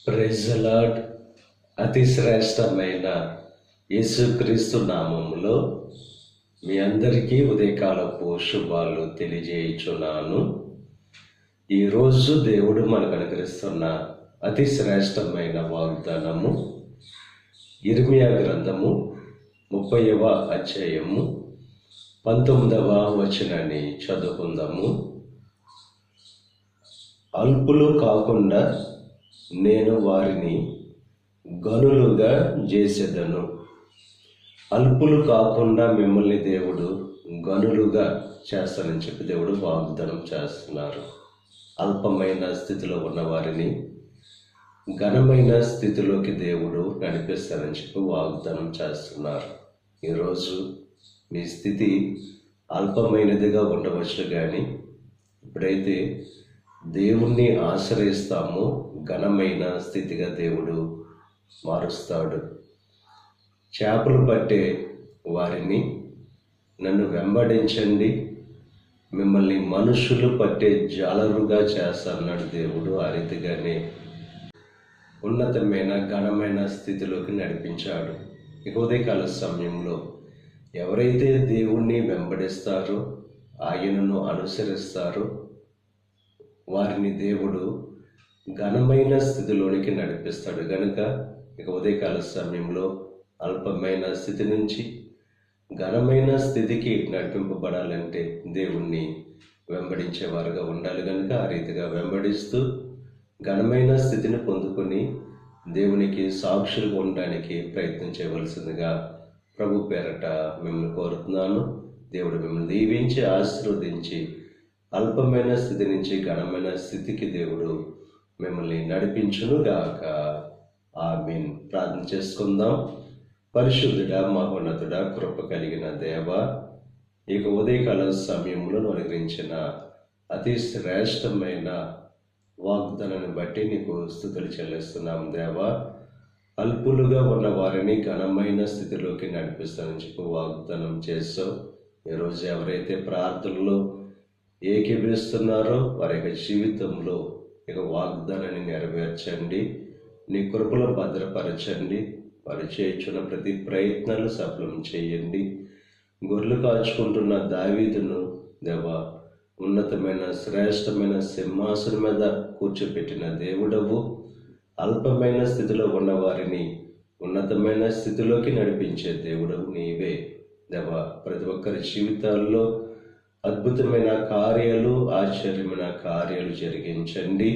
Praise the lord. అతి శ్రేష్టమైన యేసుక్రీస్తు నామములో మీ అందరికీ ఉదయకాలపు శుభాలు తెలియజేయుచున్నాను. ఈరోజు దేవుడు మనకు అనుగ్రహిస్తున్న అతి శ్రేష్టమైన వాగ్దానము ఇర్మియా గ్రంథము 30వ అధ్యాయము 19వ వచనాన్ని చదువుకుందాము. అల్పులు కాకుండా నేను వారిని గనులుగా చేసేదను. అల్పులు కాకుండా మిమ్మల్ని దేవుడు గనులుగా చేస్తానని చెప్పి దేవుడు వాగ్దానం చేస్తున్నారు. అల్పమైన స్థితిలో ఉన్న వారిని ఘనమైన స్థితిలోకి దేవుడు నడిపిస్తానని చెప్పి వాగ్దానం చేస్తున్నారు. ఈరోజు మీ స్థితి అల్పమైనదిగా ఉండవచ్చు, కానీ ఇప్పుడైతే దేవుణ్ణి ఆశ్రయిస్తామో ఘనమైన స్థితిగా దేవుడు మారుస్తాడు. చేపలు పట్టే వారిని నన్ను వెంబడించండి, మిమ్మల్ని మనుషులు పట్టే జాలరుగా చేస్తాన్నాడు దేవుడు. ఆ రీతిగానే ఉన్నతమైన ఘనమైన స్థితిలోకి నడిపించాడు. ఇక ఉదయకాల సమయంలో ఎవరైతే దేవుణ్ణి వెంబడిస్తారో, ఆయనను అనుసరిస్తారో వారిని దేవుడు ఘనమైన స్థితిలోనికి నడిపిస్తాడు. కనుక ఇక ఉదయకాల సమయంలో అల్పమైన స్థితి నుంచి ఘనమైన స్థితికి నడిపింపబడాలంటే దేవుణ్ణి వెంబడించేవారుగా ఉండాలి. కనుక ఆ రీతిగా వెంబడిస్తూ ఘనమైన స్థితిని పొందుకొని దేవునికి సాక్షులుగా ఉండడానికి ప్రయత్నం చేయవలసిందిగా ప్రభు పేరట మిమ్మల్ని కోరుతున్నాను. దేవుడు మిమ్మల్ని దీవించి ఆశీర్వదించి అల్పమైన స్థితి నుంచి ఘనమైన స్థితికి దేవుడు మిమ్మల్ని నడిపించునుగాక. ఆమేన్. ప్రార్థన చేసుకుందాం. పరిశుద్ధుడా, మహోన్నతుడా, కృప కలిగిన దేవ, ఇక ఉదయకాల సమయంలో అనుగ్రహించిన అతి శ్రేష్టమైన వాగ్దానాన్ని బట్టి నీకు స్తుతులు చెల్లిస్తున్నాం దేవా. అల్పులుగా ఉన్న వారిని ఘనమైన స్థితిలోకి నడిపిస్తానని చెప్పి వాగ్దానం చేస్తావు. ఈరోజు ఎవరైతే ప్రార్థనలో ఏకీభవిస్తున్నారో వారి యొక్క జీవితంలో ఇక వాగ్దానాన్ని నెరవేర్చండి, నీ కృపలో భద్రపరచండి. వారు చేయించున్న ప్రతి ప్రయత్నాలు సఫలం చేయండి. గొర్రెలు కాచుకుంటున్న దావీదును దేవా, ఉన్నతమైన శ్రేష్టమైన సింహాసనం మీద కూర్చోపెట్టిన దేవుడవు. అల్పమైన స్థితిలో ఉన్న వారిని ఉన్నతమైన స్థితిలోకి నడిపించే దేవుడవు నీవే దేవా. ప్రతి ఒక్కరి జీవితాల్లో అద్భుతమైన కార్యాలు, ఆశ్చర్యమైన కార్యాలు జరిగించండి.